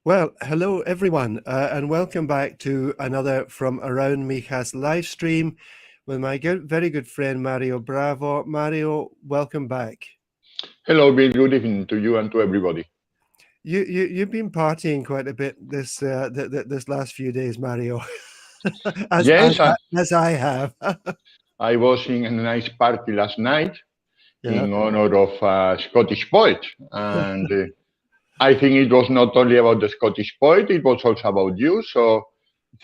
Well, hello everyone, and welcome back to another From Around Mijas live stream with my very good friend Mario Bravo. Mario, welcome back. Hello, Bill. Good evening to you and to everybody. You've been partying quite a bit this last few days, Mario, as Yes, as I have. I was in a nice party last night Yeah. in honor of a Scottish poet. And I think it was not only about the Scottish poet, it was also about you. So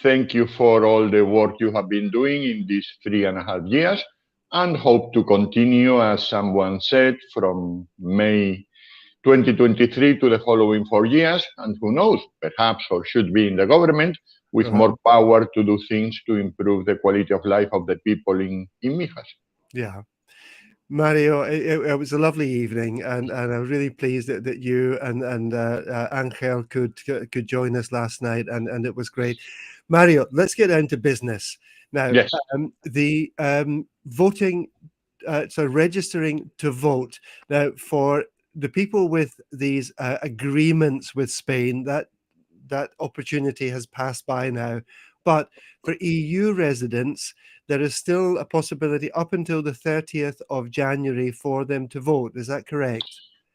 thank you for all the work you have been doing in these 3.5 years and hope to continue, as someone said, from May 2023 to the following 4 years, and who knows, perhaps or should be in the government with more power to do things to improve the quality of life of the people in Mijas. Yeah. Mario, it was a lovely evening, and I'm really pleased that you and Angel could join us last night, and it was great. Mario, let's get down to business now. Yes. The voting, so registering to vote now for the people with these agreements with Spain, that opportunity has passed by now, but for EU residents, there is still a possibility up until the 30th of January for them to vote. Is that correct?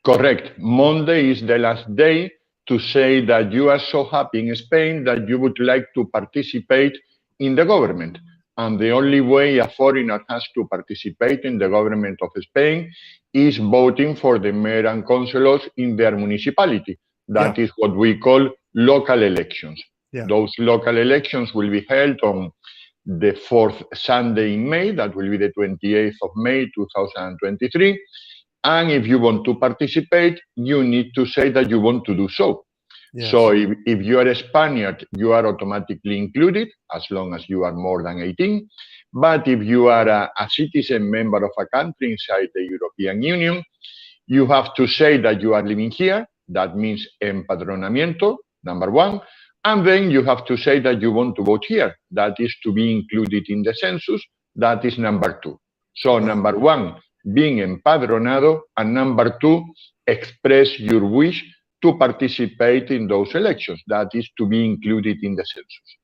Correct. Monday is the last day to say that you are so happy in Spain that you would like to participate in the government. And the only way a foreigner has to participate in the government of Spain is voting for the mayor and councillors in their municipality. That is what we call local elections. Yeah. Those local elections will be held on the fourth Sunday in May. That will be the 28th of May, 2023. And if you want to participate, you need to say that you want to do so. Yes. So if you are a Spaniard, you are automatically included as long as you are more than 18. But if you are a citizen member of a country inside the European Union, you have to say that you are living here. That means empadronamiento, number one. And then you have to say that you want to vote here. That is to be included in the census. That is number two. So number one, being empadronado, and number two, express your wish to participate in those elections. That is to be included in the census.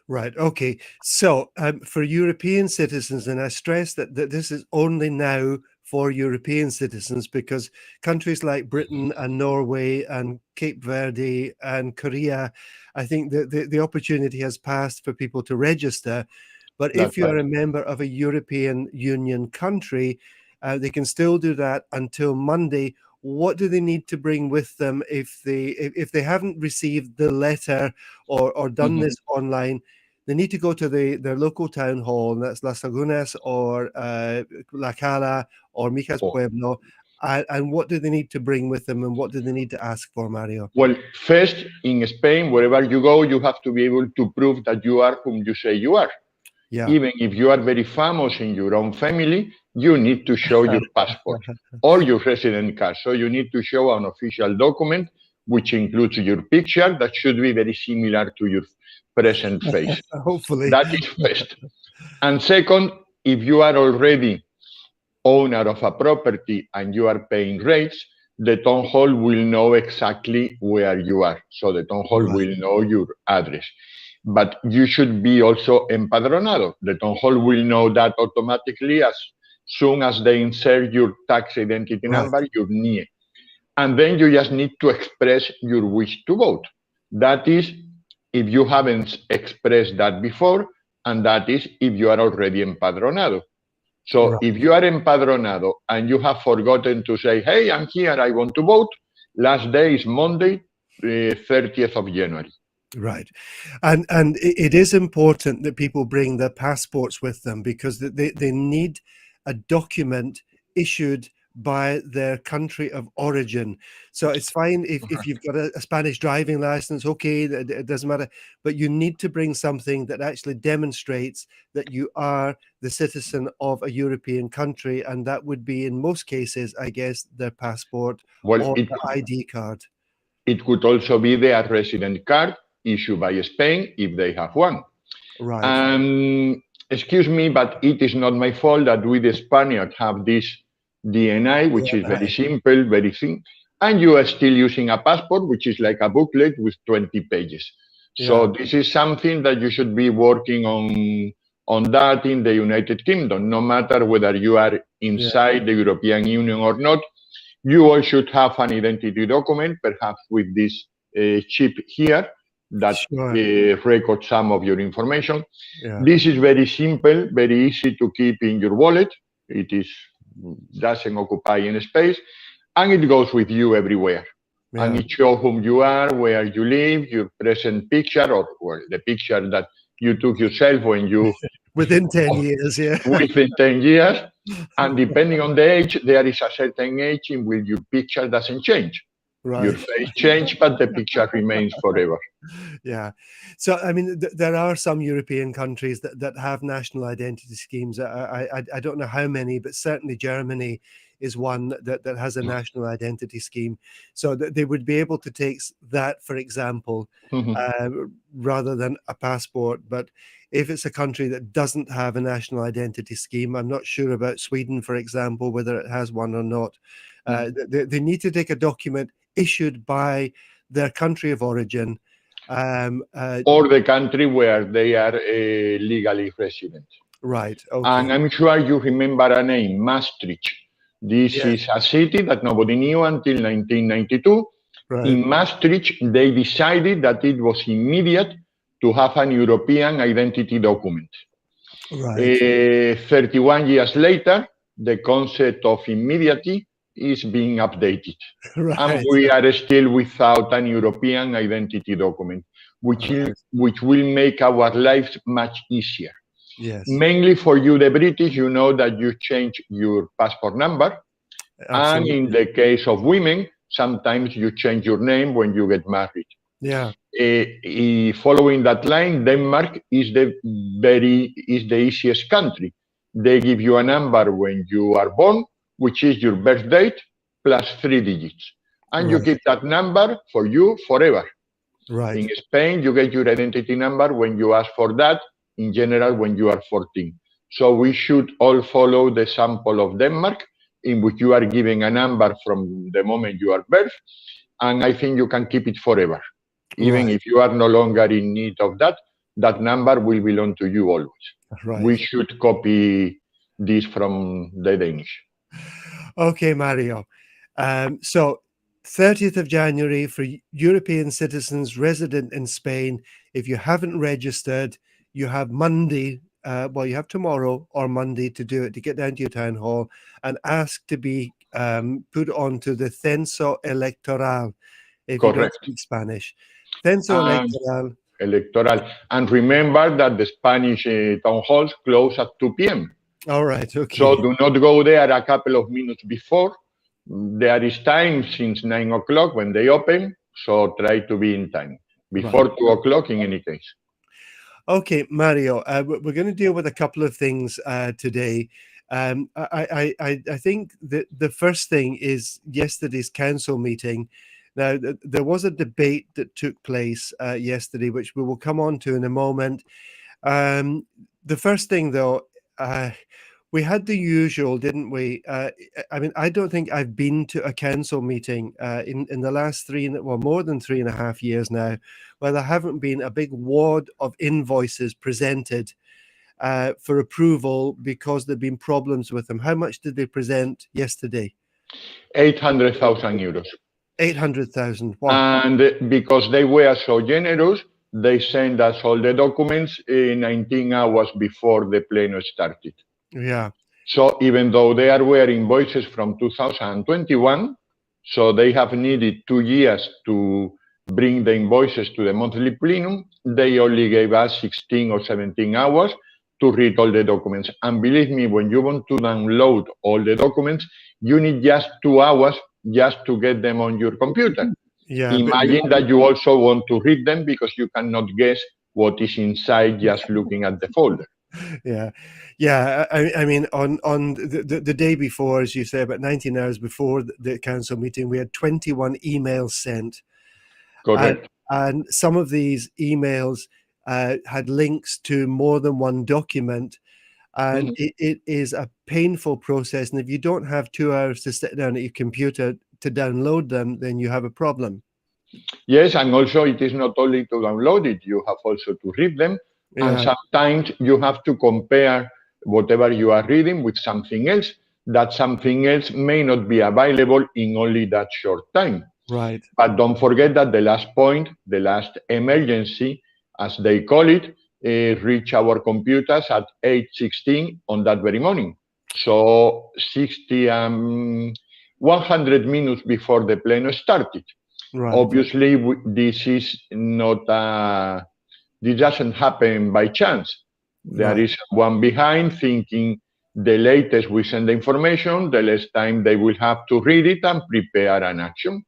Right. Okay. So for European citizens, and I stress that this is only now for European citizens, because countries like Britain and Norway and Cape Verde and Korea, I think the opportunity has passed for people to register. But if you're a member of a European Union country, they can still do that until Monday. What do they need to bring with them if they haven't received the letter or done this online? They need to go to their local town hall, and that's Las Lagunas or La Cala or Mijas Pueblo. And what do they need to bring with them, and what do they need to ask for, Mario? Well, first, in Spain, wherever you go, you have to be able to prove that you are whom you say you are. Yeah. Even if you are very famous in your own family, you need to show your passport or your resident card. So you need to show an official document, which includes your picture that should be very similar to your present face. Hopefully. That is first. And second, if you are already owner of a property and you are paying rates, the town hall will know exactly where you are. So the town hall will know your address. But you should be also empadronado. The town hall will know that automatically as soon as they insert your tax identity number, your NIE. And then you just need to express your wish to vote. That is if you haven't expressed that before, and that is if you are already empadronado. So if you are empadronado and you have forgotten to say, hey, I'm here, I want to vote, last day is Monday, 30th of January. Right. And it is important that people bring their passports with them, because they need a document issued by their country of origin. So it's fine if you've got a Spanish driving license, okay, it doesn't matter, but you need to bring something that actually demonstrates that you are the citizen of a European country, and that would be, in most cases, I guess, their passport or the ID card. It could also be their resident card issued by Spain if they have one. Right. Excuse me, but it is not my fault that we, the Spaniards, have this DNI, which is very simple, very simple. and you are still using a passport, which is like a booklet with 20 pages. So Yeah. this is something that you should be working on that in the United Kingdom, no matter whether you are Yeah. inside the European Union or not. You all should have an identity document, perhaps with this chip here that Sure. records some of your information. Yeah. This is very simple, very easy to keep in your wallet. It is doesn't occupy any space, and it goes with you everywhere. And Yeah. it shows whom you are, where you live, your present picture, or well, the picture that you took yourself when you Within 10 years. Yeah. within 10 years. And depending on the age, there is a certain age in which your picture doesn't change. Your Right. face changes, but the picture remains forever. Yeah. So, I mean, there are some European countries that have national identity schemes. I don't know how many, but certainly Germany is one that has a national identity scheme. So that they would be able to take that, for example, Mhm. rather than a passport. But if it's a country that doesn't have a national identity scheme, I'm not sure about Sweden, for example, whether it has one or not. They need to take a document issued by their country of origin, Or the country where they are legally resident. right. And Okay. I'm sure you remember a name, Maastricht. This Yes. is a city that nobody knew until 1992. Right. In Maastricht, they decided that it was immediate to have an European identity document. Right. 31 years later, the concept of immediacy is being updated. And Right. we are still without an European identity document, Right. which will make our lives much easier. Yes. Mainly for you, the British, you know that you change your passport number. And in Absolutely. the case of women, sometimes you change your name when you get married. Yeah. Following that line, Denmark is the easiest country. They give you a number when you are born, which is your birth date plus 3 digits, and you Right. keep that number for you forever. Right. In Spain, you get your identity number when you ask for that. In general, when you are 14. So we should all follow the sample of Denmark, in which you are given a number from the moment you are birth, and I think you can keep it forever. Even Right. if you are no longer in need of that, that number will belong to you always. Right. We should copy this from the Danish. Okay, Mario. So 30th of January for European citizens resident in Spain. If you haven't registered, you have Monday, well, you have tomorrow or Monday to do it, to get down to your town hall and ask to be put onto the Censo Electoral if you don't Correct. speak Spanish. Censo And Electoral. electoral. And remember that the Spanish town halls close at 2 p.m. All right. So Okay. do not go there a couple of minutes before. There is time since 9 o'clock when they open, so try to be in time. Before Right. 2 o'clock in any case. Okay, Mario, we're going to deal with a couple of things today. I think that the first thing is yesterday's council meeting. Now, there was a debate that took place yesterday, which we will come on to in a moment. The first thing, though, we had the usual, didn't we? I mean, I don't think I've been to a council meeting in the last more than 3.5 years now, where there haven't been a big wad of invoices presented for approval because there've been problems with them. How much did they present yesterday? 800,000 euros. 800,000. Wow. And because they were so generous, they sent us all the documents 19 hours before the pleno started. Yeah. So even though they were invoices from 2021, so they have needed 2 years to bring the invoices to the monthly plenum, they only gave us 16 or 17 hours to read all the documents. And believe me, when you want to download all the documents, you need just 2 hours just to get them on your computer. Yeah. Imagine that you also want to read them because you cannot guess what is inside just looking at the folder. Yeah. I mean, on the day before, as you say, about 19 hours before the council meeting, we had 21 emails sent. Correct. And some of these emails had links to more than one document. And it is a painful process. And if you don't have 2 hours to sit down at your computer to download them, then you have a problem. Yes, and also it is not only to download it, you have also to read them. And Yeah, sometimes you have to compare whatever you are reading with something else. That something else may not be available in only that short time. right. But don't forget that the last point, the last emergency, as they call it, reached our computers at 8:16 on that very morning. So 100 minutes before the pleno started. Right. Obviously, this is not this doesn't happen by chance. There Right. is one behind thinking the latest we send the information, the less time they will have to read it and prepare an action.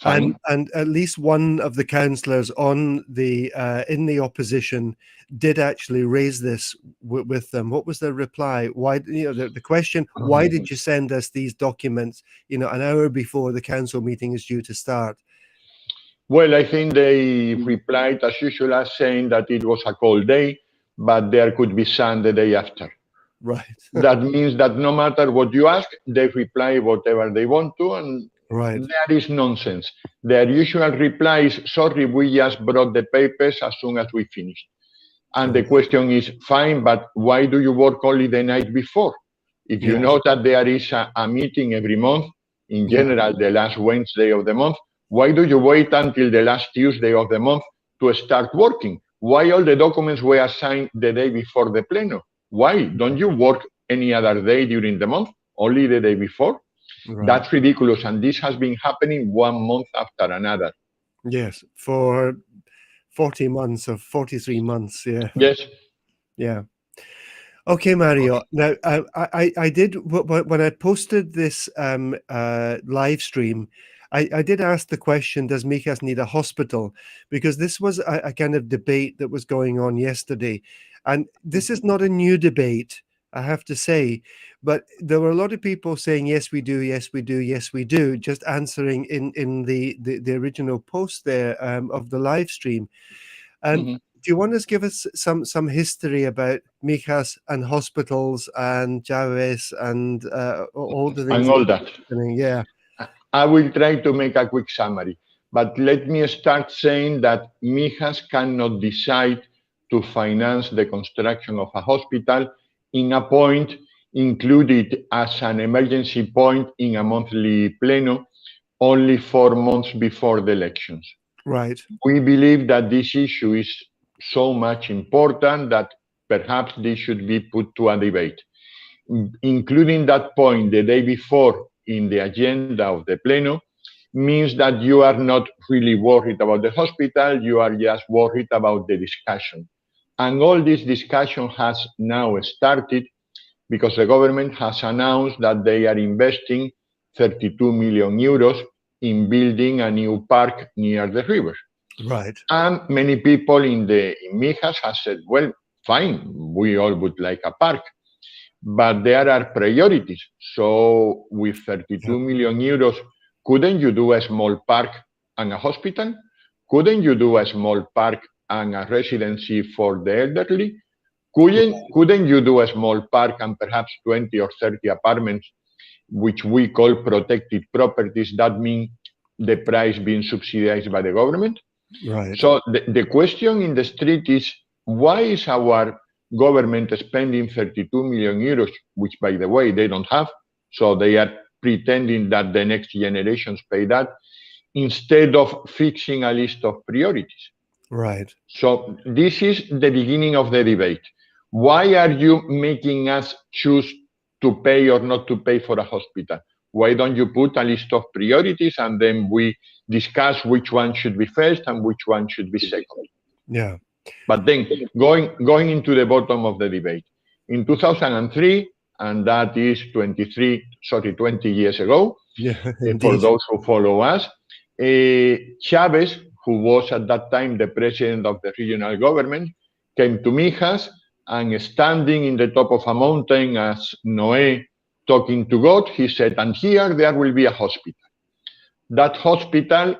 Fine. And at least one of the councillors on the in the opposition did actually raise this with them. What was their reply? Why, the question, why did you send us these documents, an hour before the council meeting is due to start? Well, I think they replied as usual as saying that it was a cold day, but there could be sun the day after. Right. That means that no matter what you ask, they reply whatever they want to, and Right. that is nonsense. Their usual reply is, sorry, we just brought the papers as soon as we finished. And the question is, fine, but why do you work only the night before? If you know that there is a meeting every month, in general, the last Wednesday of the month, why do you wait until the last Tuesday of the month to start working? Why all the documents were signed the day before the pleno? Why don't you work any other day during the month, only the day before? Right. That's ridiculous, and this has been happening 1 month after another. Yes, for 40 months or 43 months. Yeah. Yes. Yeah. Okay, Mario. Now, I did, when I posted this live stream, I did ask the question, does Mijas need a hospital? Because this was a kind of debate that was going on yesterday. And this is not a new debate, I have to say. But there were a lot of people saying, yes, we do, yes, we do, yes, we do, just answering in the original post there of the live stream. And do you want to give us some history about Mijas and hospitals and Javes and all the things? And all that. Yeah. I will try to make a quick summary, but let me start saying that Mijas cannot decide to finance the construction of a hospital in a point included as an emergency point in a monthly pleno only 4 months before the elections. Right. We believe that this issue is so much important that perhaps this should be put to a debate. Including that point the day before in the agenda of the pleno means that you are not really worried about the hospital, you are just worried about the discussion. And all this discussion has now started because the government has announced that they are investing 32 million euros in building a new park near the river. Right. And many people in Mijas have said, well, fine, we all would like a park, but there are priorities. So with 32 million euros, couldn't you do a small park and a hospital? Couldn't you do a small park and a residency for the elderly? Couldn't you do a small park and perhaps 20 or 30 apartments, which we call protected properties? That means the price being subsidized by the government. Right. So the question in the street is, why is our government spending 32 million euros, which, by the way, they don't have, so they are pretending that the next generations pay that, instead of fixing a list of priorities? Right. So this is the beginning of the debate. Why are you making us choose to pay or not to pay for a hospital? Why don't you put a list of priorities and then we discuss which one should be first and which one should be second? Yeah. But then going into the bottom of the debate, in 2003, and that is 20 years ago, for those who follow us, Chavez, who was at that time the president of the regional government, came to Mijas and standing in the top of a mountain as Noé talking to God, he said, and here there will be a hospital. That hospital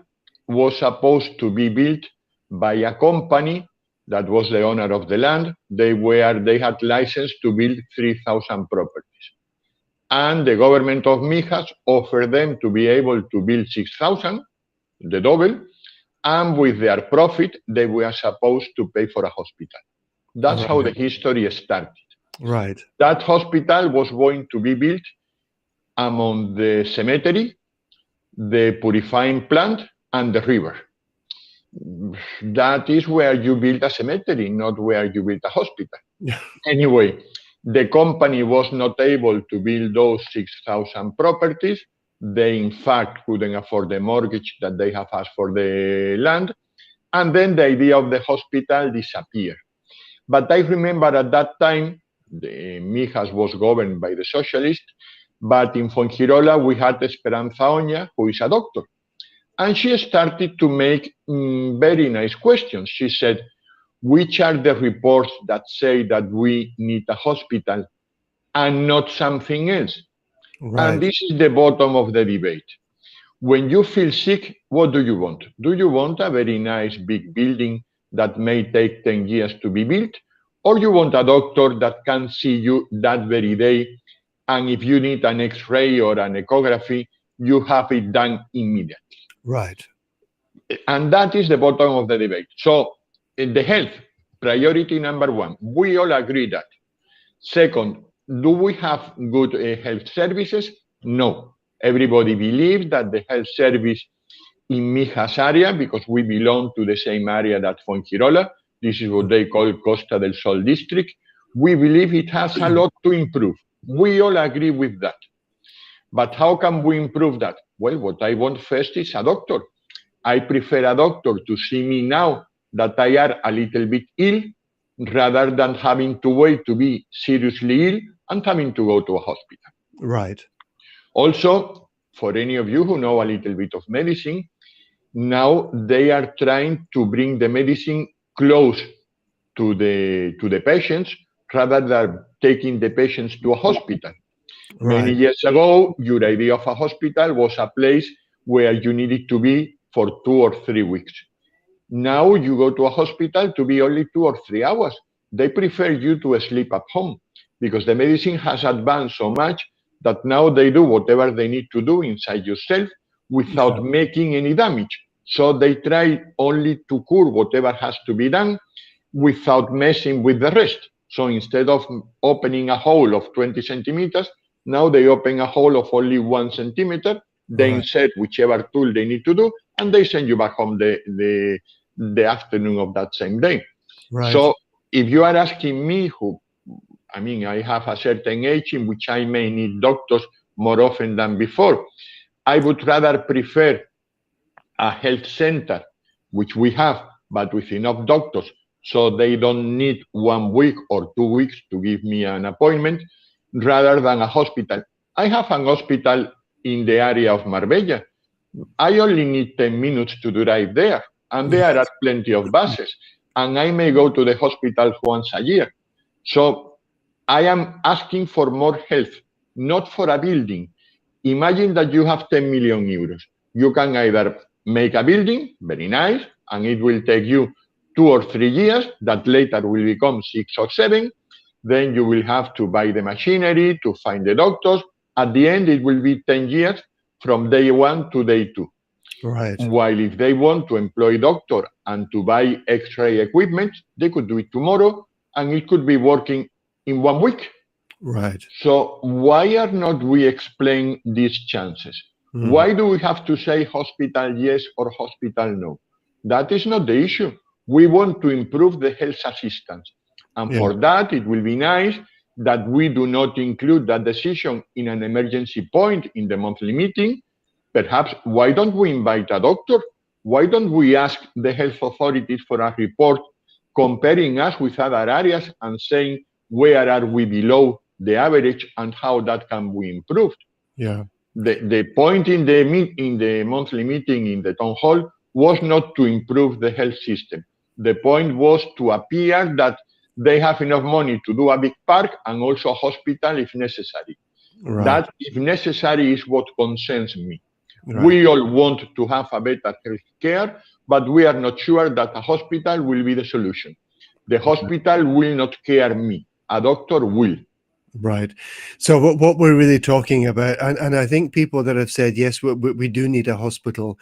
was supposed to be built by a company that was the owner of the land. They had license to build 3,000 properties. and the government of Mijas offered them to be able to build 6,000, the double, and with their profit, they were supposed to pay for a hospital. That's how the history started. Right. That hospital was going to be built among the cemetery, the purifying plant, and the river. That is where you build a cemetery, not where you build a hospital. Anyway, the company was not able to build those 6,000 properties. They, in fact, couldn't afford the mortgage that they have asked for the land. And then the idea of the hospital disappeared. But I remember at that time, the Mijas was governed by the socialists, but in Fuengirola, we had Esperanza Oña, who is a doctor. And she started to make very nice questions. She said, which are the reports that say that we need a hospital and not something else? Right. And this is the bottom of the debate. When you feel sick, what do you want? Do you want a very nice big building that may take 10 years to be built? Or you want a doctor that can see you that very day, and if you need an X-ray or an ecography, you have it done immediately? Right. And that is the bottom of the debate. So the health, priority number one, we all agree that. Second, do we have good health services? No. Everybody believes that the health service in Mijas area, because we belong to the same area that Fuengirola, this is what they call Costa del Sol district, we believe it has a lot to improve. We all agree with that. But how can we improve that? Well, what I want first is a doctor. I prefer a doctor to see me now that I are a little bit ill, rather than having to wait to be seriously ill and having to go to a hospital. Right. Also, for any of you who know a little bit of medicine, now they are trying to bring the medicine close to the patients rather than taking the patients to a hospital. Right. Many years ago, your idea of a hospital was a place where you needed to be for 2 or 3 weeks. Now you go to a hospital to be only 2 or 3 hours. They prefer you to sleep at home because the medicine has advanced so much that now they do whatever they need to do inside yourself without making any damage. So they try only to cure whatever has to be done without messing with the rest. So instead of opening a hole of 20 centimeters, now they open a hole of only 1 centimeter. They insert whichever tool they need to do, and they send you back home the afternoon of that same day. Right. So if you are asking me I have a certain age in which I may need doctors more often than before. I would rather prefer a health center, which we have, but with enough doctors, so they don't need 1 week or 2 weeks to give me an appointment, rather than a hospital. I have an hospital in the area of Marbella. I only need 10 minutes to drive there, and there are plenty of buses, and I may go to the hospital once a year. So I am asking for more health, not for a building. Imagine that you have 10 million euros. You can either make a building, very nice, and it will take you 2 or 3 years, that later will become 6 or 7. Then you will have to buy the machinery, to find the doctors. At the end, it will be 10 years from day 1 to day 2. Right. While if they want to employ doctor and to buy X-ray equipment, they could do it tomorrow, and it could be working in 1 week. Right. So why are not we explain these chances? Why do we have to say hospital yes or hospital no? That is not the issue. We want to improve the health assistance. And for that, it will be nice that we do not include that decision in an emergency point in the monthly meeting. Perhaps, why don't we invite a doctor? Why don't we ask the health authorities for a report comparing us with other areas and saying where are we below the average and how that can be improved? Yeah. The point in the monthly meeting in the town hall was not to improve the health system. The point was to appear that they have enough money to do a big park and also a hospital if necessary. Right. That, if necessary, is what concerns me. Right. We all want to have a better health care, but we are not sure that a hospital will be the solution. The hospital will not care me. A doctor will. Right. So what we're really talking about, and I think people that have said, yes, we do need a hospital.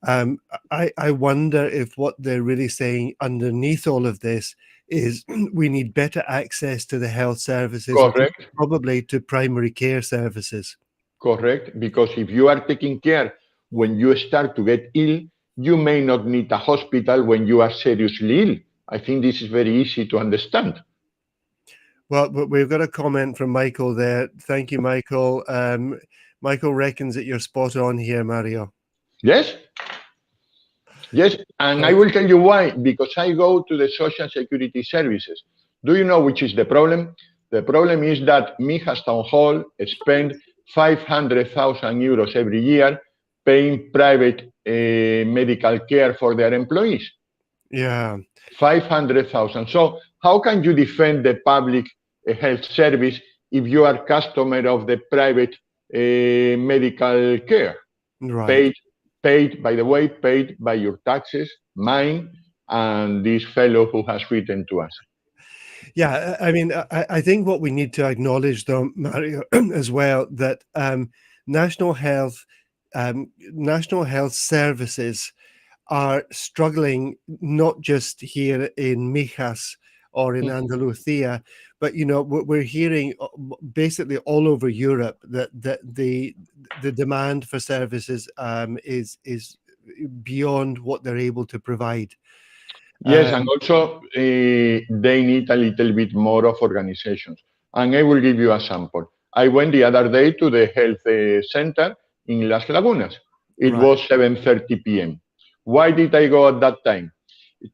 I wonder if what they're really saying underneath all of this is we need better access to the health services, Correct. probably to primary care services. Correct. Because if you are taking care when you start to get ill, you may not need a hospital when you are seriously ill. I think this is very easy to understand. Well, but we've got a comment from Michael there. Thank you, Michael. Michael reckons that you're spot on here, Mario. Yes? Yes, and I will tell you why. Because I go to the Social Security services. Do you know which is the problem? The problem is that Mijas Town Hall spend 500,000 euros every year paying private medical care for their employees. Yeah. 500,000. So how can you defend the public health service if you are customer of the private medical care? Right. Paid, by the way, paid by your taxes, mine, and this fellow who has written to us. Yeah, I mean, I think what we need to acknowledge, though, Mario, as well, that national health, national health services are struggling not just here in Mijas or in Andalusia, but we're hearing basically all over Europe that the demand for services is beyond what they're able to provide. Yes, and also they need a little bit more of organizations. And I will give you a sample. I went the other day to the health center in Las Lagunas. It Right. was 7:30 p.m. Why did I go at that time?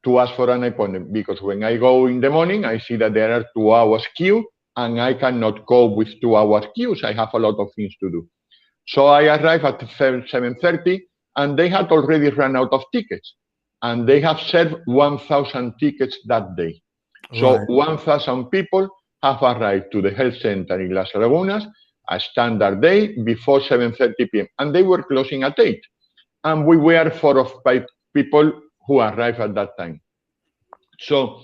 To ask for an appointment, because when I go in the morning, I see that there are 2 hours queue, and I cannot cope with 2 hour queues. I have a lot of things to do. So I arrived at 7:30, and they had already run out of tickets, and they have served 1,000 tickets that day. So Right. 1,000 people have arrived to the health center in Las Lagunas a standard day before 7:30 p.m. and they were closing at 8. And we were 4 or 5 people who arrived at that time. So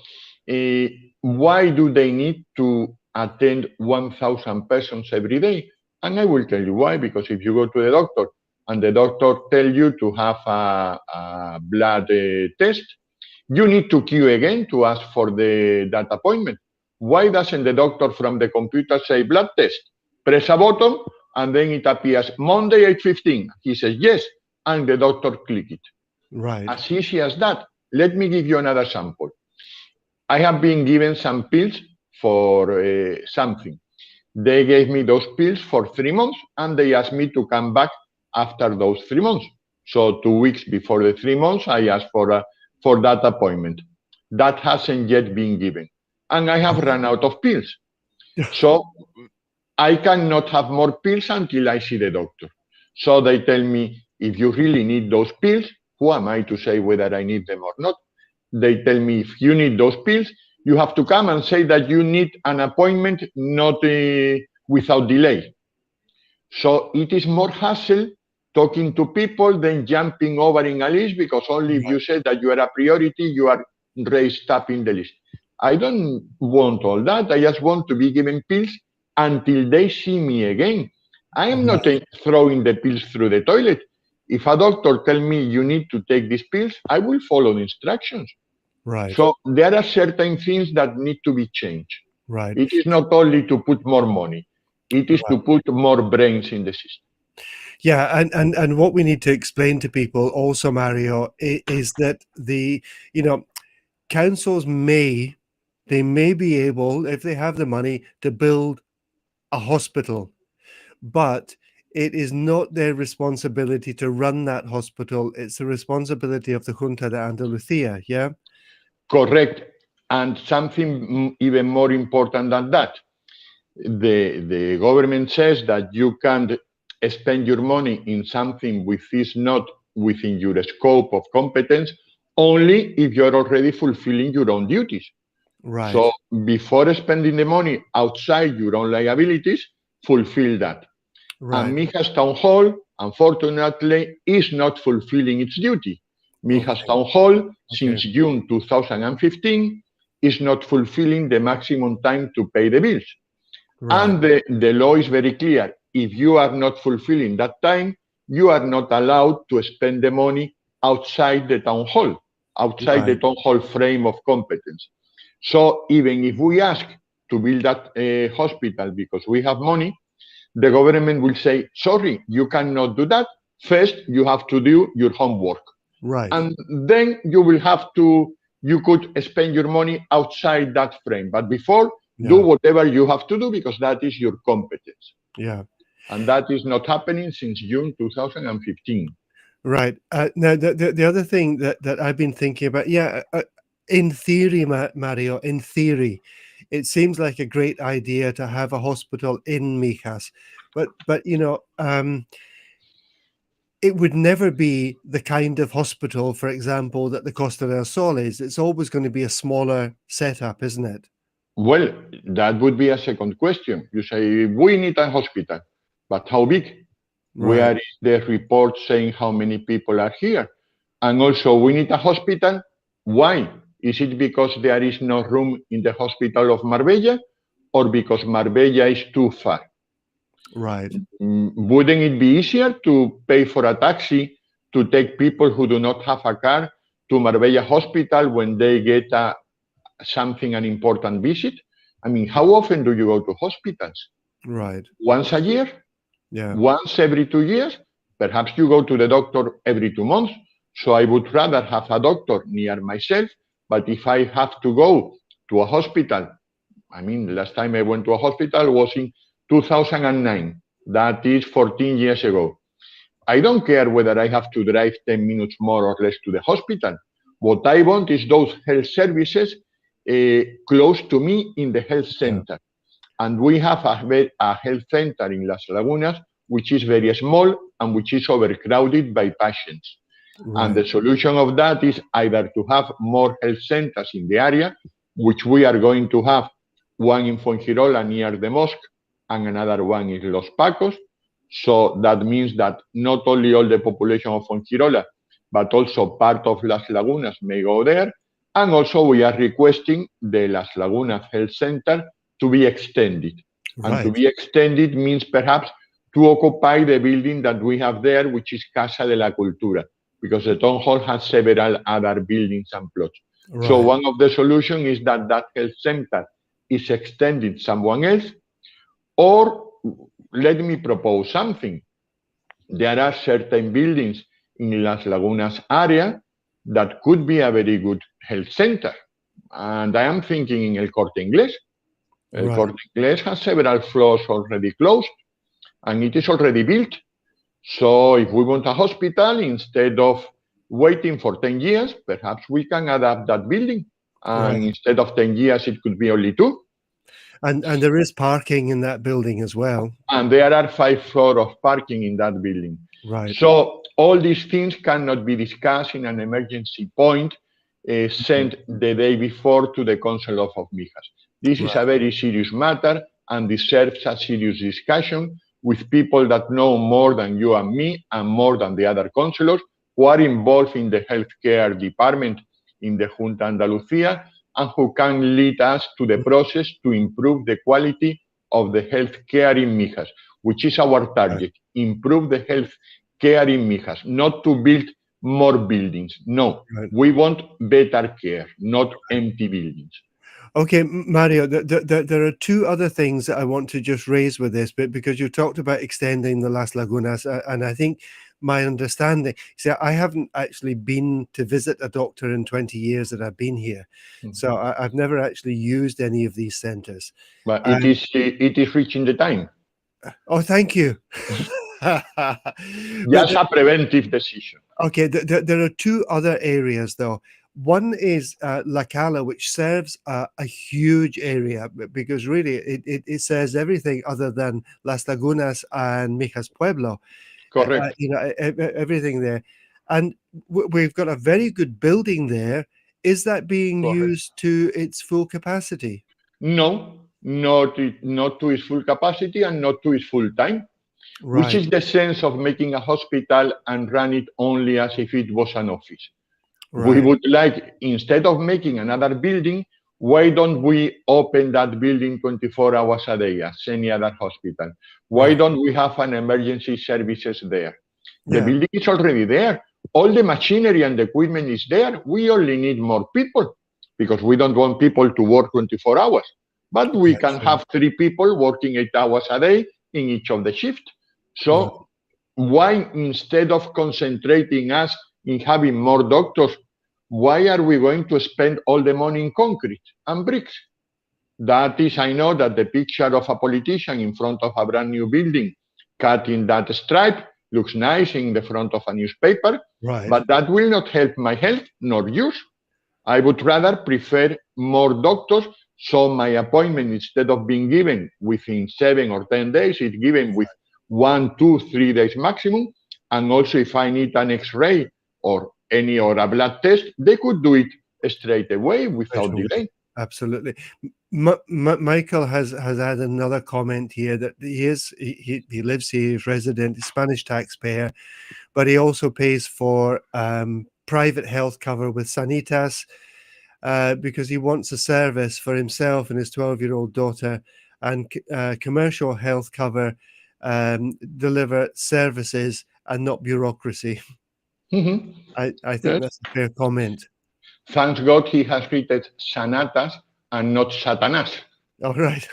why do they need to attend 1,000 persons every day? And I will tell you why, because if you go to the doctor and the doctor tell you to have a blood test, you need to queue again to ask for that appointment. Why doesn't the doctor from the computer say blood test? Press a button and then it appears Monday 8:15. He says yes, and the doctor click it. Right. As easy as that. Let me give you another sample. I have been given some pills for something. They gave me those pills for 3 months and they asked me to come back after those 3 months. So 2 weeks before the 3 months, I asked for that appointment. That hasn't yet been given. And I have run out of pills. So I cannot have more pills until I see the doctor. So they tell me, if you really need those pills, who am I to say whether I need them or not? They tell me, if you need those pills, you have to come and say that you need an appointment, not without delay. So it is more hassle talking to people than jumping over in a list, because only if you say that you are a priority, you are raised up in the list. I don't want all that. I just want to be given pills until they see me again. I am not throwing the pills through the toilet. If a doctor tell me you need to take these pills, I will follow the instructions. Right. So there are certain things that need to be changed. Right. It is not only to put more money, it is to put more brains in the system. Yeah, and what we need to explain to people also, Mario, is that councils may be able, if they have the money, to build a hospital, but it is not their responsibility to run that hospital. It's the responsibility of the Junta de Andalucía. Yeah. Correct. And something even more important than that, the government says that you can't spend your money in something which is not within your scope of competence, only if you're already fulfilling your own duties. Right. So before spending the money outside your own liabilities, fulfill that. Right. And Mijas Town Hall, unfortunately, is not fulfilling its duty. Mijas Town Hall, since June 2015, is not fulfilling the maximum time to pay the bills. Right. And the law is very clear. If you are not fulfilling that time, you are not allowed to spend the money outside the town hall, outside the Right. town hall frame of competence. So even if we ask to build that hospital because we have money, the government will say, sorry, you cannot do that. First, you have to do your homework. Right. And then you will have to, you could spend your money outside that frame. But before, do Yeah. whatever you have to do because that is your competence. Yeah. And that is not happening since June 2015. Right. Now, the other thing that I've been thinking about, yeah, in theory, Mario, in theory, it seems like a great idea to have a hospital in Mijas, but it would never be the kind of hospital, for example, that the Costa del Sol is. It's always going to be a smaller setup, isn't it? Well, that would be a second question. You say, we need a hospital, but how big? Right. Where is the report saying how many people are here? And also, we need a hospital. Why? Is it because there is no room in the hospital of Marbella or because Marbella is too far? Right. Wouldn't it be easier to pay for a taxi to take people who do not have a car to Marbella Hospital when they get an important visit? I mean, how often do you go to hospitals? Right. Once a year? Yeah. Once every 2 years? Perhaps you go to the doctor every 2 months. So I would rather have a doctor near myself. But if I have to go to a hospital, I mean, the last time I went to a hospital was in 2009. That is 14 years ago. I don't care whether I have to drive 10 minutes more or less to the hospital. What I want is those health services close to me in the health Yeah. center. And we have a health center in Las Lagunas, which is very small and which is overcrowded by patients. And Right. the solution of that is either to have more health centers in the area, which we are going to have one in Fuengirola near the mosque and another one in Los Pacos. So that means that not only all the population of Fuengirola, but also part of Las Lagunas may go there. And also we are requesting the Las Lagunas Health Center to be extended. And to Right. be extended means perhaps to occupy the building that we have there, which is Casa de la Cultura, because the town hall has several other buildings and plots. So Right. one of the solutions is that that health center is extended somewhere else, or let me propose something. There are certain buildings in Las Lagunas area that could be a very good health center. And I am thinking in El Corte Inglés. El Right. Corte Inglés has several floors already closed and it is already built. So if we want a hospital, instead of waiting for 10 years, perhaps we can adapt that building. And Right. instead of 10 years, it could be only 2. And there is parking in that building as well. And there are 5 floors of parking in that building. Right. So all these things cannot be discussed in an emergency point sent the day before to the Council of Mijas. This is a very serious matter and deserves a serious discussion with people that know more than you and me and more than the other councillors who are involved in the healthcare department in the Junta Andalucía and who can lead us to the process to improve the quality of the healthcare in Mijas, which is our target. Improve the health care in Mijas, not to build more buildings. No, we want better care, not empty buildings. Okay, Mario, there are two other things that I want to just raise with this, but because you talked about extending the Las Lagunas, and I think my understanding, see, I haven't actually been to visit a doctor in 20 years that I've been here. So I've never actually used any of these centers. But it is reaching the time. Oh, thank you. Just a preventive decision. Okay, there are two other areas though. One is La Cala, which serves a huge area because really it says everything other than Las Lagunas and Mijas Pueblo. Correct. Everything there. And we've got a very good building there. Is that being used to its full capacity? No, not to its full capacity and not to its full time. Right. Which is the sense of making a hospital and run it only as if it was an office. Right. We would like, instead of making another building, Why don't we open that building 24 hours a day as any other hospital? Why Right. don't we have an emergency services there? The Yeah. building is already there. All the machinery and the equipment is there. We only need more people because we don't want people to work 24 hours. But we Yeah. can Sure. have 3 people working 8 hours a day in each of the shifts. Right. So why, instead of concentrating us in having more doctors, why are we going to spend all the money in concrete and bricks? That is, I know that the picture of a politician in front of a brand new building cutting that stripe looks nice in the front of a newspaper, Right. but that will not help my health nor yours. I would rather prefer more doctors, so my appointment, instead of being given within 7 or 10 days, is given with 1, 2, 3 days maximum. And also, if I need an X-ray or a blood test, they could do it straight away Right without away. delay. Absolutely. Michael has had another comment here that he lives here, he's resident, he's Spanish taxpayer, but he also pays for private health cover with Sanitas because he wants a service for himself and his 12-year-old daughter, and commercial health cover deliver services and not bureaucracy. Mhm. I think Yes. that's a fair comment. Thanks God he has written Sanatas and not Satanas. All right.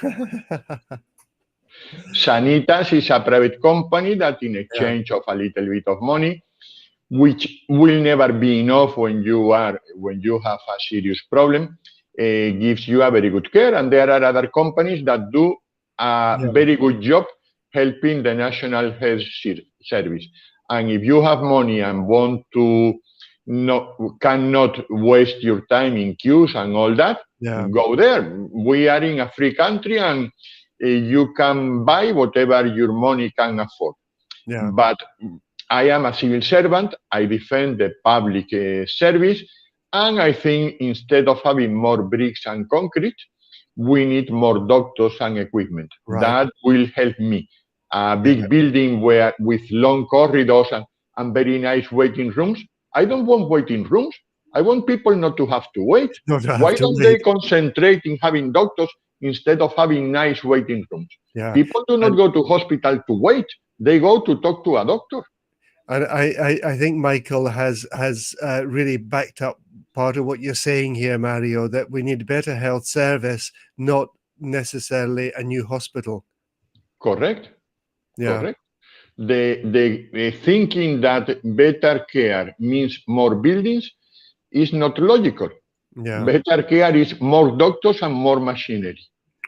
Sanitas is a private company that, in Yeah. exchange of a little bit of money, which will never be enough when you have a serious problem, gives you a very good care. And there are other companies that do a Yeah. very good job helping the National Health Service. And if you have money and want to cannot waste your time in queues and all that, Yeah. go there. We are in a free country, and you can buy whatever your money can afford. Yeah. But I am a civil servant. I defend the public service. And I think instead of having more bricks and concrete, we need more doctors and equipment. Right. That will help me. A Yeah. big building with long corridors and very nice waiting rooms. I don't want waiting rooms. I want people not to have to wait. Not to Why have to don't they wait. concentrate in having doctors instead of having nice waiting rooms? Yeah. People do not And go to hospital to wait. They go to talk to a doctor. I think Michael has really backed up part of what you're saying here, Mario, that we need better health service, not necessarily a new hospital. Correct. Yeah. Correct. The thinking that better care means more buildings is not logical. Yeah. Better care is more doctors and more machinery,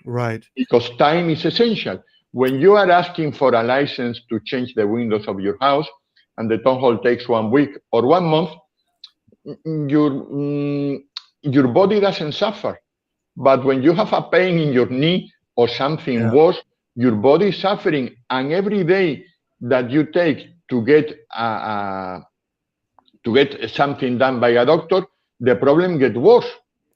Right. because time is essential. When you are asking for a license to change the windows of your house and the town hall takes 1 week or 1 month, your, your body doesn't suffer. But when you have a pain in your knee or something Yeah. worse, your body is suffering. And every day that you take to get something done by a doctor, the problem gets worse.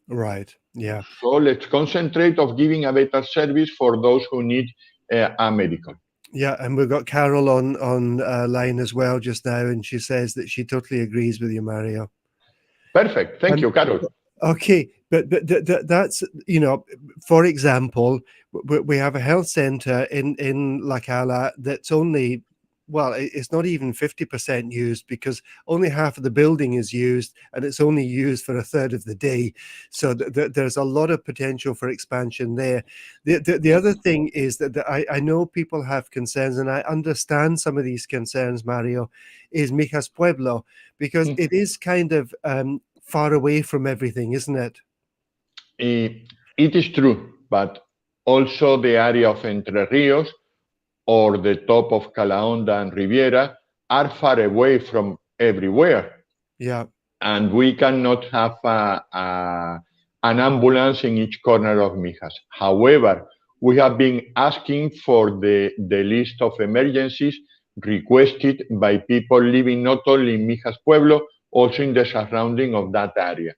Right. Yeah. So let's concentrate of giving a better service for those who need a medical. Yeah, and we've got Carol on line as well just now, and she says that she totally agrees with you, Mario. Perfect. Thank you, Carol. Okay, but that's, you know, for example, we have a health center in La Cala that's only, well, it's not even 50% used because only half of the building is used, and it's only used for a third of the day. So there's a lot of potential for expansion there. The other thing is that I know people have concerns, and I understand some of these concerns, Mario, is Mijas Pueblo, because it is kind of far away from everything, isn't it? It is true, but also the area of Entre Rios or the top of Calahonda and Riviera are far away from everywhere. Yeah. And we cannot have an ambulance in each corner of Mijas. However, we have been asking for the list of emergencies requested by people living not only in Mijas Pueblo, also in the surrounding of that area.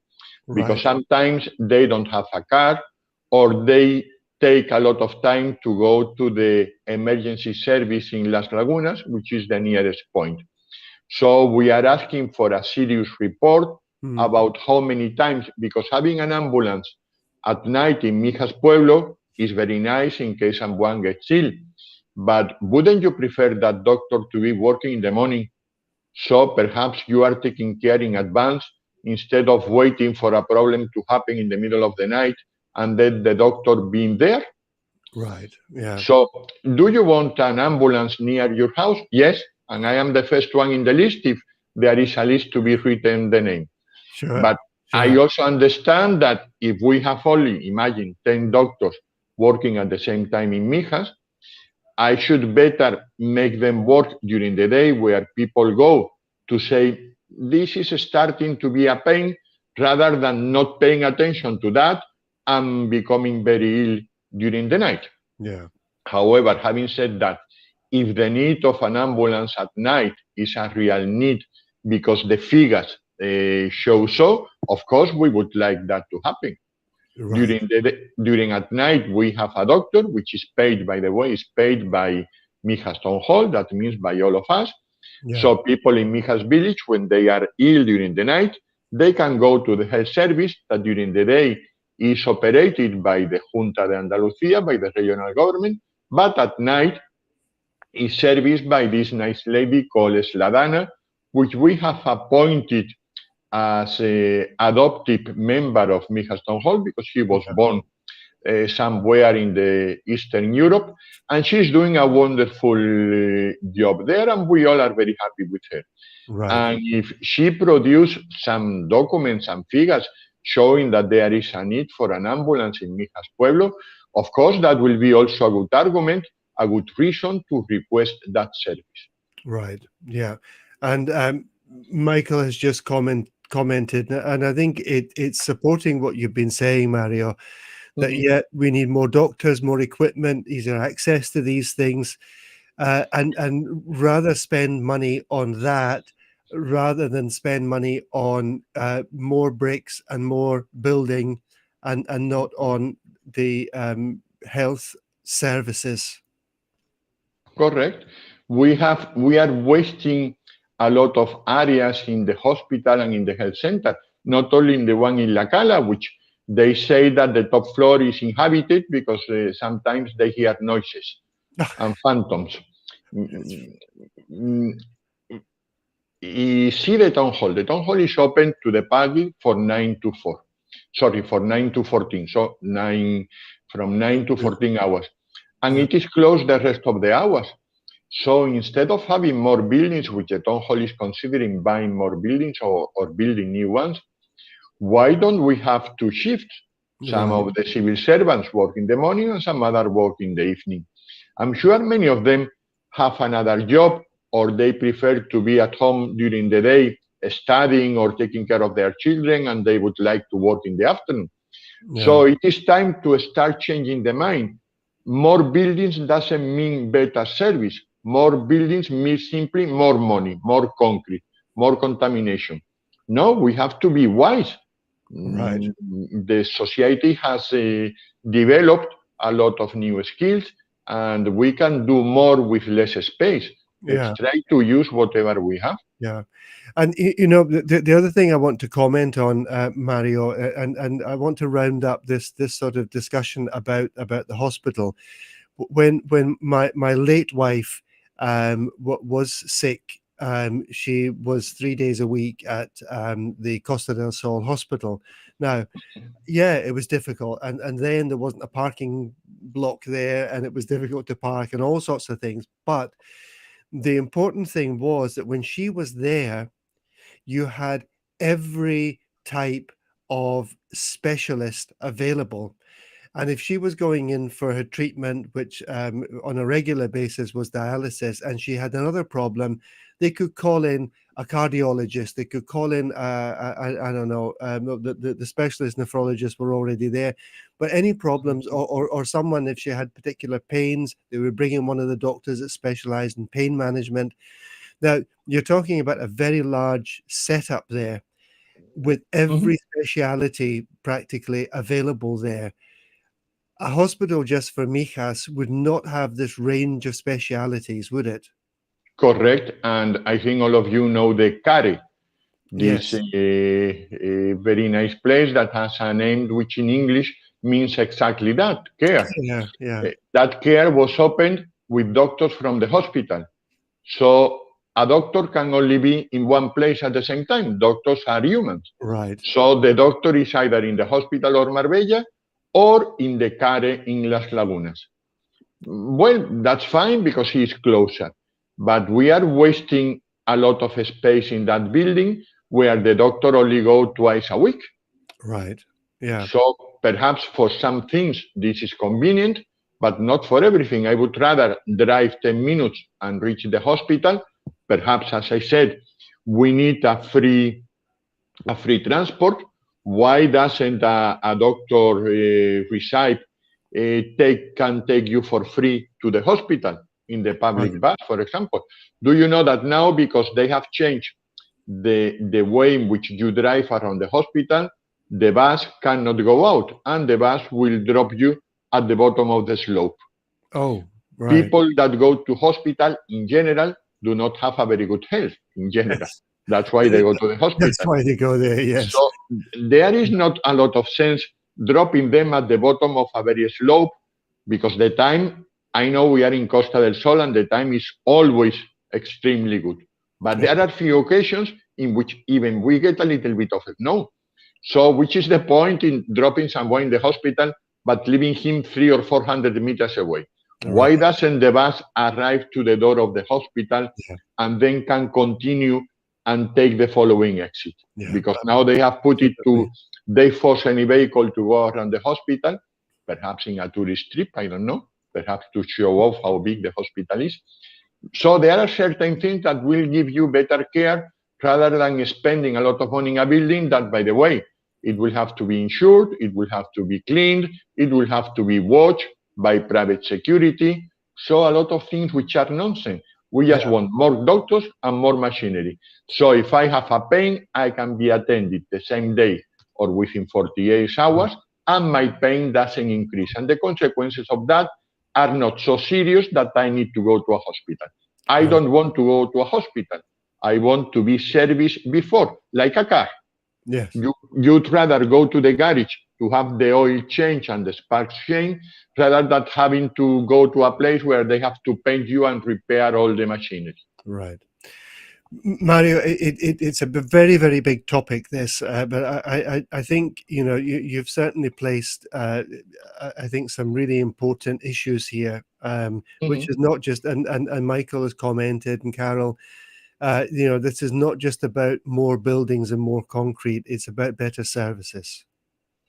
Because Right. sometimes they don't have a car, or they take a lot of time to go to the emergency service in Las Lagunas, which is the nearest point. So we are asking for a serious report about how many times, because having an ambulance at night in Mijas Pueblo is very nice in case someone gets ill. But wouldn't you prefer that doctor to be working in the morning? So perhaps you are taking care in advance instead of waiting for a problem to happen in the middle of the night and then the doctor being there. Right. Yeah. So, do you want an ambulance near your house? Yes, and I am the first one in the list if there is a list to be written the name. Sure. But I Sure. also understand that if we have only, imagine, 10 doctors working at the same time in Mijas, I should better make them work during the day where people go to say, this is starting to be a pain rather than not paying attention to that and becoming very ill during the night. Yeah. However, having said that, if the need of an ambulance at night is a real need because the figures show so, of course we would like that to happen. Right. During at night we have a doctor, which is paid, by the way, is paid by Mijas Town Hall. That means by all of us. Yeah. So people in Mijas village, when they are ill during the night, they can go to the health service that during the day is operated by the Junta de Andalucía, by the regional government, but at night is serviced by this nice lady called Sladana, which we have appointed as a adoptive member of Mijas Town Hall because she was Yeah. born somewhere in the Eastern Europe, and she's doing a wonderful job there, and we all are very happy with her. Right. And if she produces some documents and figures showing that there is a need for an ambulance in Mijas Pueblo, of course, that will be also a good argument, a good reason to request that service. Right. Yeah. And Michael has just commented, and I think it's supporting what you've been saying, Mario, that Mhm. yet we need more doctors, more equipment, easier access to these things, and rather spend money on that rather than spend money on more bricks and more building, and not on the health services. Correct. We are wasting a lot of areas in the hospital and in the health center, not only in the one in La Cala, which they say that the top floor is inhabited because sometimes they hear noises and phantoms. Mm, mm, See the town hall. The town hall is open to the public for 9 to 4. Sorry, for 9 to 14. So 9 from 9 to Yeah. 14 hours. And Yeah. it is closed the rest of the hours. So instead of having more buildings, which the town hall is considering buying more buildings or building new ones, why don't we have two shifts? Some Right. of the civil servants work in the morning and some other work in the evening. I'm sure many of them have another job or they prefer to be at home during the day studying or taking care of their children and they would like to work in the afternoon. Yeah. So it is time to start changing the mind. More buildings doesn't mean better service. More buildings means simply more money, more concrete, more contamination. No, we have to be wise. Right. The society has developed a lot of new skills and we can do more with less space. Let's Yeah. try to use whatever we have. Yeah. And the other thing I want to comment on, Mario, and I want to round up this sort of discussion about the hospital. When my late wife was sick, she was 3 days a week at the Costa del Sol hospital. Now, yeah, it was difficult, and then there wasn't a parking block there, and it was difficult to park, and all sorts of things. But the important thing was that when she was there, you had every type of specialist available. And if she was going in for her treatment, which on a regular basis was dialysis, and she had another problem, they could call in a cardiologist. They could call in, I don't know, the specialist nephrologists were already there. But any problems, or someone, if she had particular pains, they would bring in one of the doctors that specialized in pain management. Now, you're talking about a very large setup there with Mhm. every speciality practically available there. A hospital just for Mijas would not have this range of specialities, would it? Correct. And I think all of you know the CARE, this Yes. very nice place that has a name which in English means exactly that, care. Yeah. That care was opened with doctors from the hospital. So a doctor can only be in one place at the same time. Doctors are humans. Right. So the doctor is either in the hospital or Marbella or in the CARE in Las Lagunas. Well, that's fine because he is closer. But we are wasting a lot of space in that building where the doctor only go twice a week. Right. Yeah. So perhaps for some things this is convenient, but not for everything. I would rather drive 10 minutes and reach the hospital. Perhaps, as I said, we need a free transport. Why doesn't a doctor reside can take you for free to the hospital in the Right. public bus, for example? Do you know that now because they have changed the way in which you drive around the hospital, the bus cannot go out and the bus will drop you at the bottom of the slope. Oh, right. People that go to hospital in general do not have a very good health in general. Yes. That's why they go to the That's hospital. why they go there. Yes. So there is not a lot of sense dropping them at the bottom of a very slope because the time, I know we are in Costa del Sol and the time is always extremely good. But there are few occasions in which even we get a little bit of snow. So which is the point in dropping someone in the hospital but leaving him 300 or 400 meters away? Right. Why doesn't the bus arrive to the door of the hospital Yeah. and then can continue and take the following exit? Yeah. Because now they have put it to, Absolutely. they force any vehicle to go around the hospital, perhaps in a tourist trip, I don't know, perhaps to show off how big the hospital is. So there are certain things that will give you better care rather than spending a lot of money in a building that, by the way, it will have to be insured, it will have to be cleaned, it will have to be watched by private security. So a lot of things which are nonsense. We just Yeah. want more doctors and more machinery. So if I have a pain, I can be attended the same day or within 48 hours, and my pain doesn't increase. And the consequences of that are not so serious that I need to go to a hospital. I Right. don't want to go to a hospital. I want to be serviced before, like a car. Yes. You'd rather go to the garage to have the oil change and the sparks change rather than having to go to a place where they have to paint you and repair all the machinery. Right. Mario, it's a very, very big topic, this, but I think, you've certainly placed, I think, some really important issues here, which Mhm. is not just, and Michael has commented, and Carol, this is not just about more buildings and more concrete, it's about better services.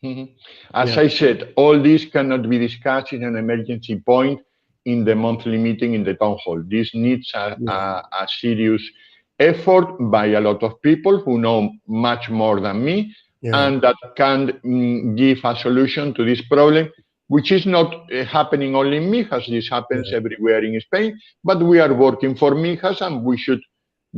Mhm. As Yeah, I said, all this cannot be discussed in an emergency point in the monthly meeting in the town hall. This needs yeah, a serious effort by a lot of people who know much more than me yeah, and that can give a solution to this problem, which is not happening only in Mijas. This happens yeah, everywhere in Spain, but we are working for Mijas and we should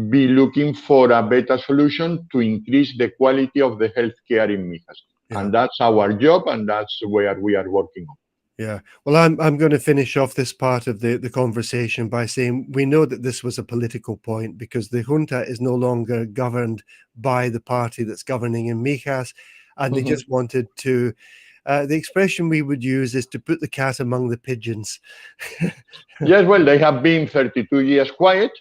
be looking for a better solution to increase the quality of the healthcare in Mijas. yeah. And that's our job, and that's where we are working on. Yeah. Well, I'm going to finish off this part of the conversation by saying we know that this was a political point because the junta is no longer governed by the party that's governing in Mijas, and they Mhm. just wanted to. The expression we would use is to put the cat among the pigeons. Yes, well, they have been 32 years quiet,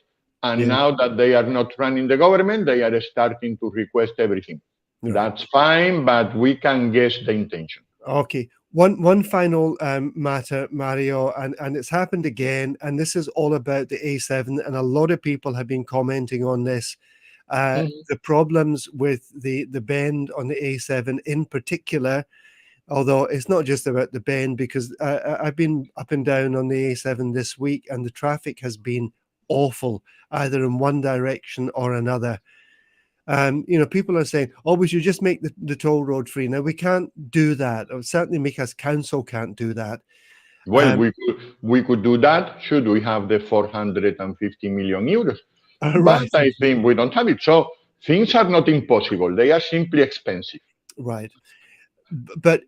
and Yeah. now that they are not running the government, they are starting to request everything. Right. That's fine, but we can guess the intention. Okay. One final matter, Mario, and it's happened again, and this is all about the A7, and a lot of people have been commenting on this. Mhm. The problems with the bend on the A7 in particular, although it's not just about the bend, because I've been up and down on the A7 this week, and the traffic has been awful, either in one direction or another. People are saying, "Oh, we should just make the toll road free." Now we can't do that, or certainly make us council can't do that. Well, Um, we could do that should we have the 450 million euros. But right, I think we don't have it. So things are not impossible. They are simply expensive. right. But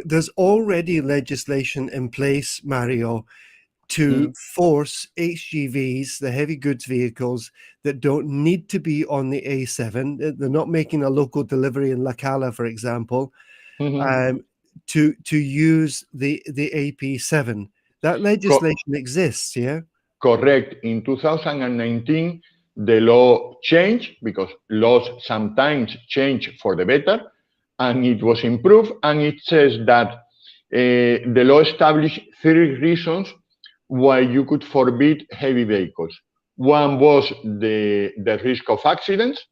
there's already legislation in place, Mario, to Mhm. force HGVs, the heavy goods vehicles that don't need to be on the A7. They're not making a local delivery in La Cala, for example, Mhm. um, to use the AP7. That legislation exists, yeah? Correct. In 2019, the law changed because laws sometimes change for the better, and it was improved. And it says that the law established 3 reasons why you could forbid heavy vehicles. One was the risk of accidents,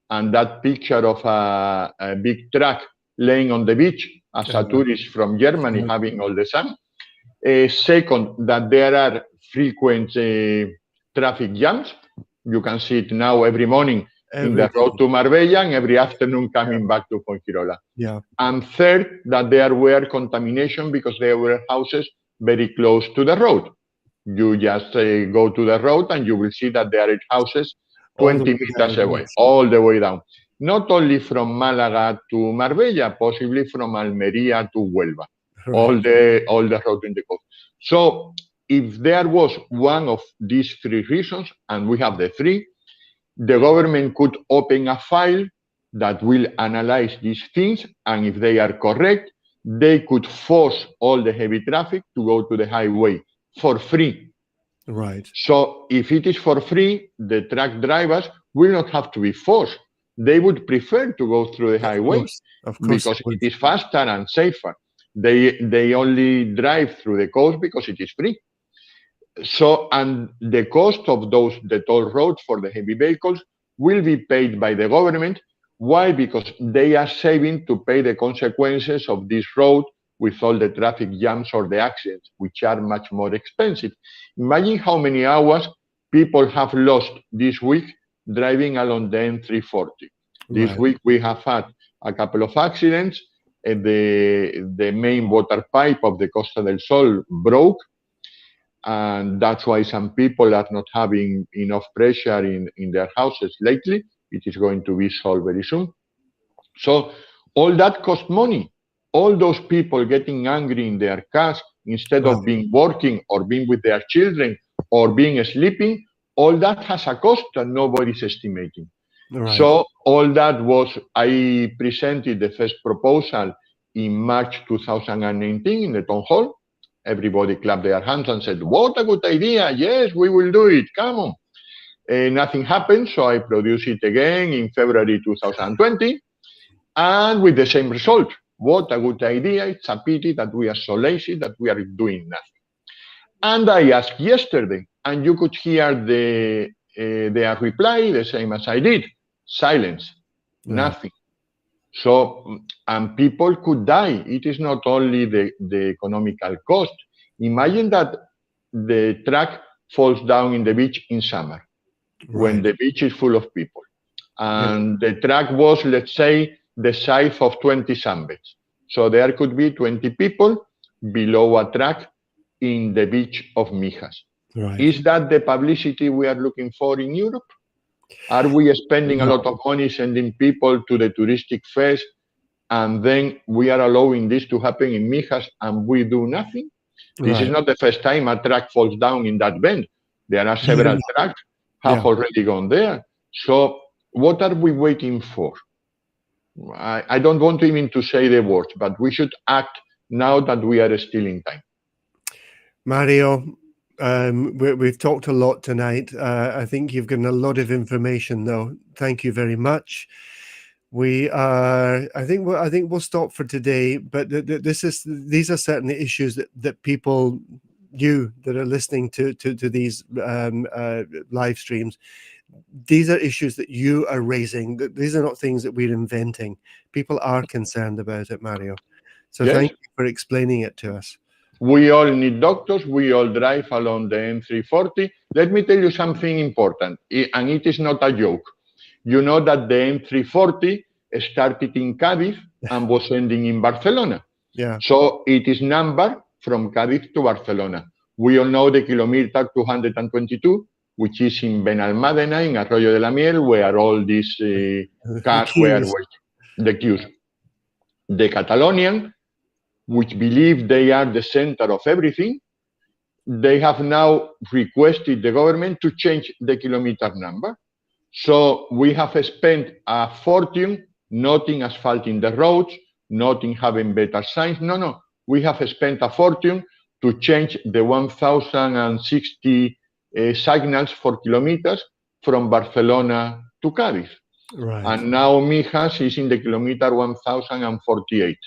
and that picture of a big truck laying on the beach as a tourist from Germany having all the sun. Second, that there are frequent traffic jams. You can see it now every morning in the road to Marbella and every afternoon coming back to Fuengirola. Yeah. And third, that there were contamination because there were houses very close to the road. You just go to the road and you will see that there are houses 20 meters away, all the way down. Not only from Malaga to Marbella, possibly from Almería to Huelva, all the road in the coast. So if there was one of these 3 reasons, and we have the 3, the government could open a file that will analyze these things, and if they are correct, they could force all the heavy traffic to go to the highway for free. Right. So if it is for free, the truck drivers will not have to be forced. They would prefer to go through the highway because it is faster and safer. They only drive through the coast because it is free. So, and the cost of the toll roads for the heavy vehicles will be paid by the government. Why? Because they are saving to pay the consequences of this road with all the traffic jams or the accidents, which are much more expensive. Imagine how many hours people have lost this week driving along the N340. This week we have had a couple of accidents. The main water pipe of the Costa del Sol broke, and that's why some people are not having enough pressure in their houses lately. It is going to be solved very soon. So all that costs money. All those people getting angry in their cars instead of being working or being with their children or being sleeping, all that has a cost that nobody's estimating. So all that was, I presented the first proposal in March 2019 in the town hall. Everybody clapped their hands and said, what a good idea. Yes, we will do it. Come on. Nothing happened. So I produced it again in February 2020 and with the same result. What a good idea. It's a pity that we are so lazy that we are doing nothing. And I asked yesterday, and you could hear their reply the same as I did. Silence. Nothing. So, and people could die. It is not only the economical cost. Imagine that the truck falls down in the beach in summer when the beach is full of people. And the truck was, let's say, the size of 20 sunbeds. So there could be 20 people below a truck in the beach of Mijas. Is that the publicity we are looking for in Europe? Are we spending a lot of money sending people to the touristic fairs, and then we are allowing this to happen in Mijas and we do nothing? This is not the first time a truck falls down in that bend. There are several trucks have already gone there. So what are we waiting for? I don't want even to say the words, but we should act now that we are still in time. Mario, we've talked a lot tonight. I think you've given a lot of information, though. Thank you very much. I think we'll stop for today. But these are certainly issues that people, you that are listening to these live streams, these are issues that you are raising. These are not things that we're inventing. People are concerned about it, Mario. So thank you for explaining it to us. We all need doctors. We all drive along the N340. Let me tell you something important, and it is not a joke. You know that the N340 started in Cádiz and was ending in Barcelona. So it is numbered from Cádiz to Barcelona. We all know the kilometer 222, which is in Benalmádena, in Arroyo de la Miel, where all these cars were waiting, the queues. The Catalonian, which believe they are the center of everything, they have now requested the government to change the kilometer number. So we have spent a fortune not in asphalting the roads, not in having better signs. No, no. We have spent a fortune to change the 1,060 signals for kilometers from Barcelona to Cádiz. Right. And now Mijas is in the kilometer 1,048.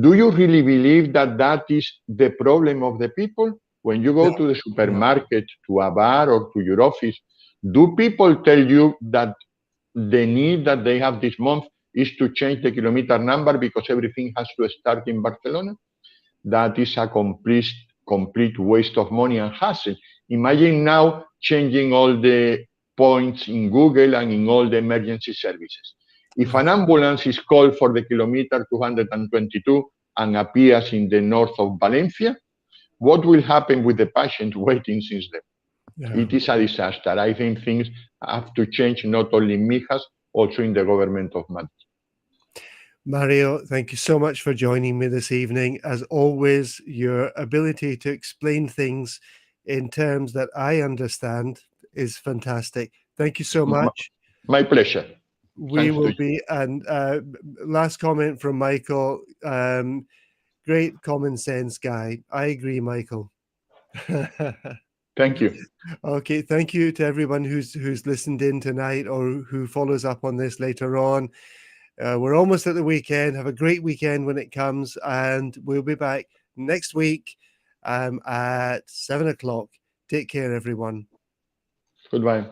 Do you really believe that that is the problem of the people? When you go No, to the supermarket, to a bar, or to your office, do people tell you that the need that they have this month is to change the kilometer number because everything has to start in Barcelona? That is a complete waste of money and hassle. Imagine now changing all the points in Google and in all the emergency services. If an ambulance is called for the kilometer 222 and appears in the north of Valencia, what will happen with the patient waiting since then? yeah. It is a disaster. I think things have to change not only in Mijas, also in the government of Madrid. Mario, thank you so much for joining me this evening. As always, your ability to explain things in terms that I understand is fantastic. Thank you so much. My pleasure. We Thanks to will you. be, and last comment from Michael, great common sense guy. I agree, Michael. Thank you. Okay, thank you to everyone who's listened in tonight or who follows up on this later on. We're almost at the weekend. Have a great weekend when it comes, and we'll be back next week at 7 o'clock. Take care, everyone. Goodbye.